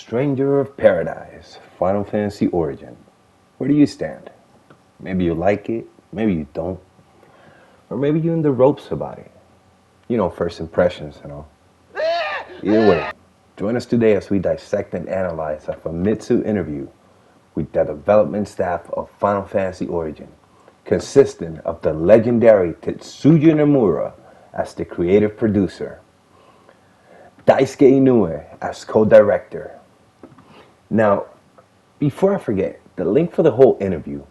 Stranger of Paradise, Final Fantasy Origin. Where do you stand? Maybe you like it, maybe you don't. Or maybe you're in the ropes about it. You know, first impressions and all. Either way, join us today as we dissect and analyze a Famitsu interview with the development staff of Final Fantasy Origin, consisting of the legendary Tetsuya Nomura as the creative producer, Daisuke Inue as co-director. Now, before I forget, the link for the whole interview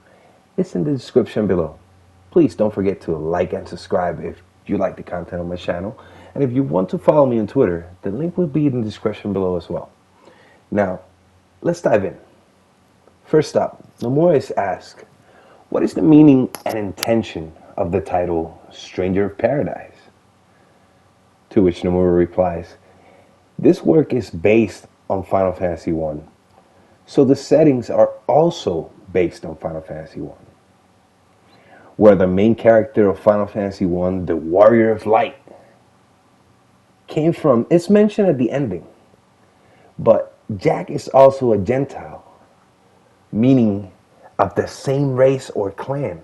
is in the description below. Please don't forget to like and subscribe if you like the content on my channel. And if you want to follow me on Twitter, the link will be in the description below as well. Now, let's dive in. First up, Nomura is asked, what is the meaning and intention of the title Stranger of Paradise? To which Nomura replies, this work is based on Final Fantasy 1, so the settings are also based on Final Fantasy 1. Where the main character of Final Fantasy 1, the Warrior of Light, came from, it's mentioned at the ending. But Jack is also a Gentile, meaning of the same race or clan.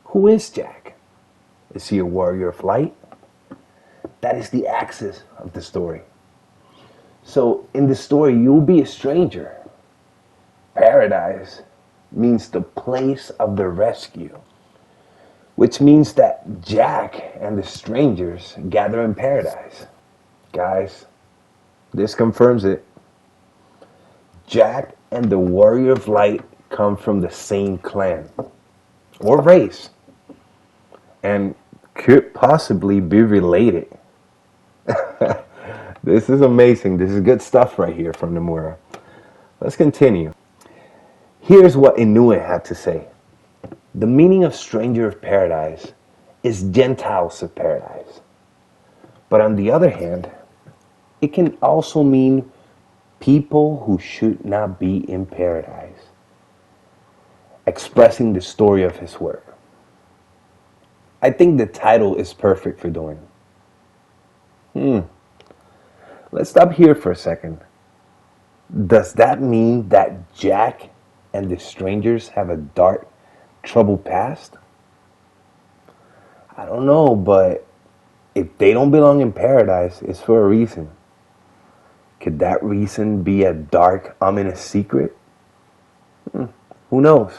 Who is Jack? Is he a Warrior of Light? That is the axis of the story. So in the story, you'll be a stranger. Paradise means the place of the rescue, which means that Jack and the strangers gather in paradise. Guys, this confirms it. Jack and the Warrior of Light come from the same clan or race and could possibly be related. This is amazing. This is good stuff right here from Nomura. Let's continue. Here's what Inue had to say. The meaning of Stranger of Paradise is Gentiles of Paradise. But on the other hand, it can also mean people who should not be in paradise, expressing the story of his work. I think the title is perfect for doing. Let's stop here for a second. Does that mean that Jack and the strangers have a dark, troubled past? I don't know, but if they don't belong in paradise, it's for a reason. Could that reason be a dark, ominous secret? Who knows?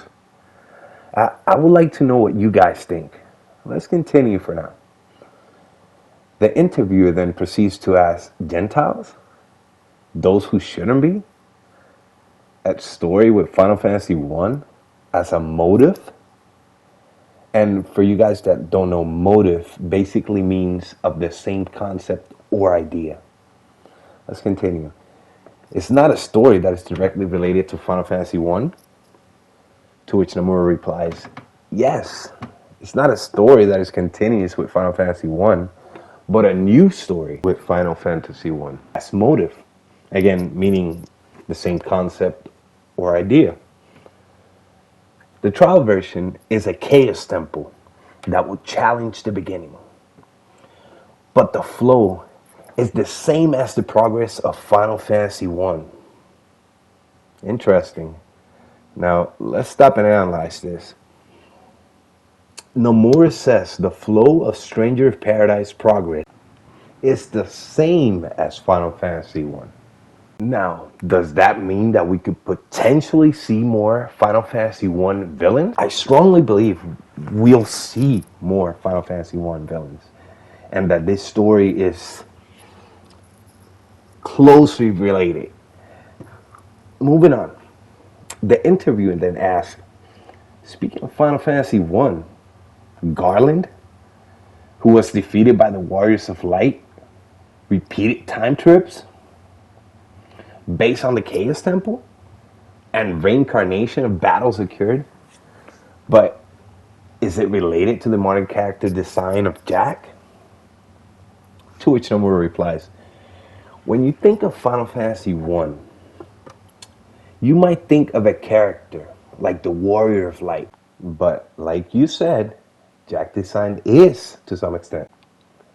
I would like to know what you guys think. Let's continue for now. The interviewer then proceeds to ask, Gentiles? Those who shouldn't be? That story with Final Fantasy 1 as a motive? And for you guys that don't know, motive basically means of the same concept or idea. Let's continue. It's not a story that is directly related to Final Fantasy 1? To which Nomura replies, yes, it's not a story that is continuous with Final Fantasy 1, but a new story with Final Fantasy 1 as motive. Again, meaning the same concept or idea. The trial version is a chaos temple that will challenge the beginning. But the flow is the same as the progress of Final Fantasy 1. Interesting. Now, let's stop and analyze this. Nomura says the flow of Stranger of Paradise progress is the same as Final Fantasy 1. Now, does that mean that we could potentially see more Final Fantasy 1 villains? I strongly believe we'll see more Final Fantasy 1 villains, and that this story is closely related. Moving on. The interviewer then asked, speaking of Final Fantasy 1, Garland, who was defeated by the Warriors of Light, repeated time trips based on the Chaos Temple, and reincarnation of battles occurred. But is it related to the modern character design of Jack? To which Nomura replies, when you think of Final Fantasy 1, you might think of a character like the Warrior of Light. But like you said, Jack design is, to some extent,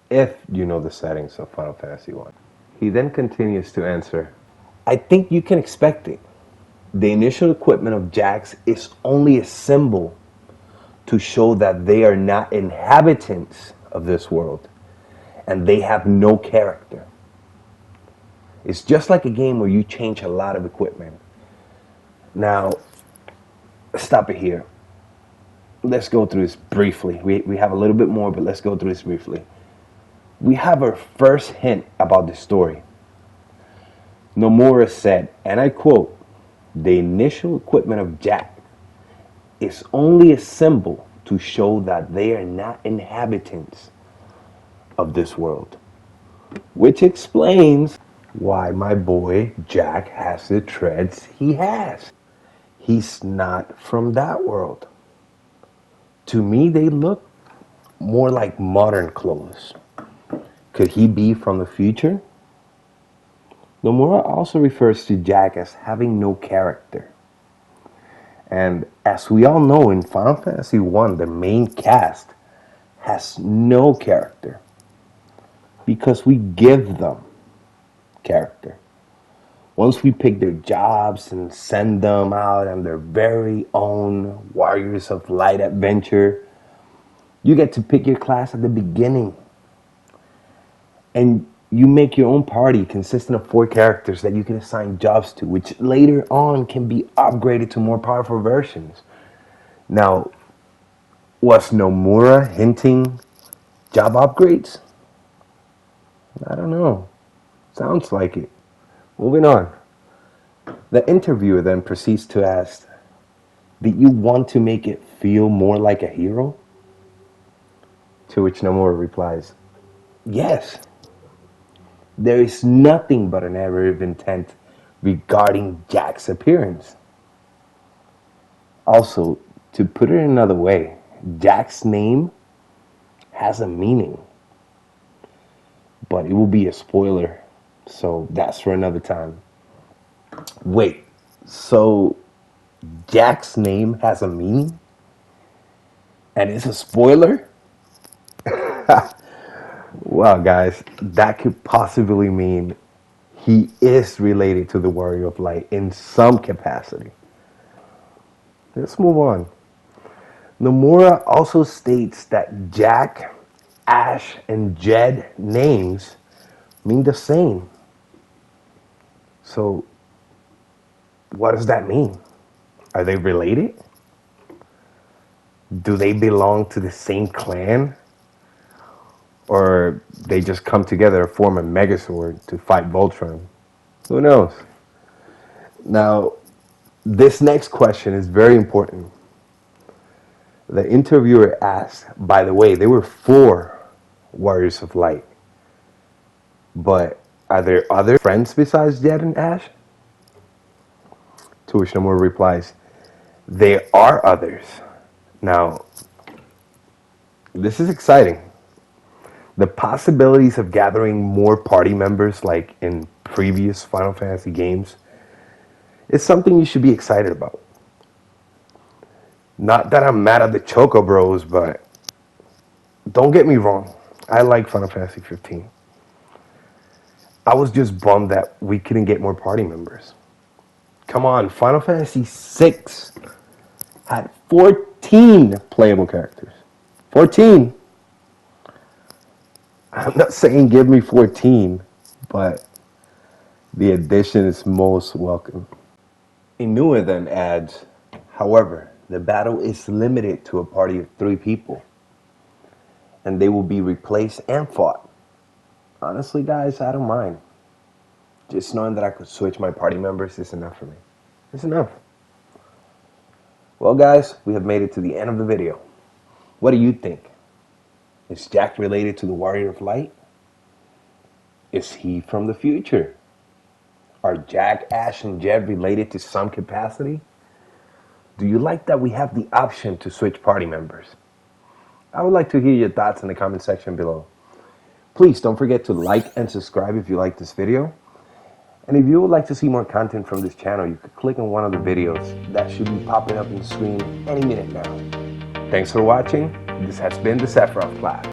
if you know the settings of Final Fantasy 1. He then continues to answer, I think you can expect it. The initial equipment of Jax is only a symbol to show that they are not inhabitants of this world and they have no character. It's just like a game where you change a lot of equipment. Now, stop it here. Let's go through this briefly. We have a little bit more, but let's go through this briefly. We have our first hint about the story. Nomura said, and I quote, "The initial equipment of Jack is only a symbol to show that they are not inhabitants of this world." Which explains why my boy Jack has the treads he has. He's not from that world. To me, they look more like modern clothes. Could he be from the future? Nomura also refers to Jack as having no character. And as we all know, in Final Fantasy I, the main cast has no character because we give them character. Once we pick their jobs and send them out on their very own Warriors of Light adventure, you get to pick your class at the beginning. And you make your own party consisting of 4 characters that you can assign jobs to, which later on can be upgraded to more powerful versions. Now, was Nomura hinting job upgrades? I don't know. Sounds like it. Moving on. The interviewer then proceeds to ask, "Did you want to make it feel more like a hero?" To which Nomura replies, "Yes. There is nothing but an error of intent regarding Jack's appearance." Also, to put it another way, Jack's name has a meaning. But it will be a spoiler, so that's for another time. Wait, so Jack's name has a meaning? And it's a spoiler? Well, guys, that could possibly mean he is related to the Warrior of Light in some capacity. Let's move on. Nomura also states that Jack, Ash, and Jed names mean the same. So, what does that mean? Are they related? Do they belong to the same clan? Or they just come together to form a Megazord to fight Voltron? Who knows? Now, this next question is very important. The interviewer asked, by the way, there were 4 Warriors of Light. But are there other friends besides Jed and Ash? To which Nomura replies, there are others. Now, this is exciting. The possibilities of gathering more party members like in previous Final Fantasy games is something you should be excited about. Not that I'm mad at the Choco Bros, but don't get me wrong. I like Final Fantasy 15. I was just bummed that we couldn't get more party members. Come on, Final Fantasy 6 had 14 playable characters. 14! I'm not saying give me 14, but the addition is most welcome. Inue then adds, however, the battle is limited to a party of 3 people, and they will be replaced and fought. Honestly, guys, I don't mind. Just knowing that I could switch my party members is enough for me. It's enough. Well, guys, we have made it to the end of the video. What do you think? Is Jack related to the Warrior of Light? Is he from the future? Are Jack, Ash, and Jed related to some capacity? Do you like that we have the option to switch party members? I would like to hear your thoughts in the comment section below. Please don't forget to like and subscribe if you like this video. And if you would like to see more content from this channel, you could click on one of the videos that should be popping up on the screen any minute now. Thanks for watching. This has been the Sephiroth Class.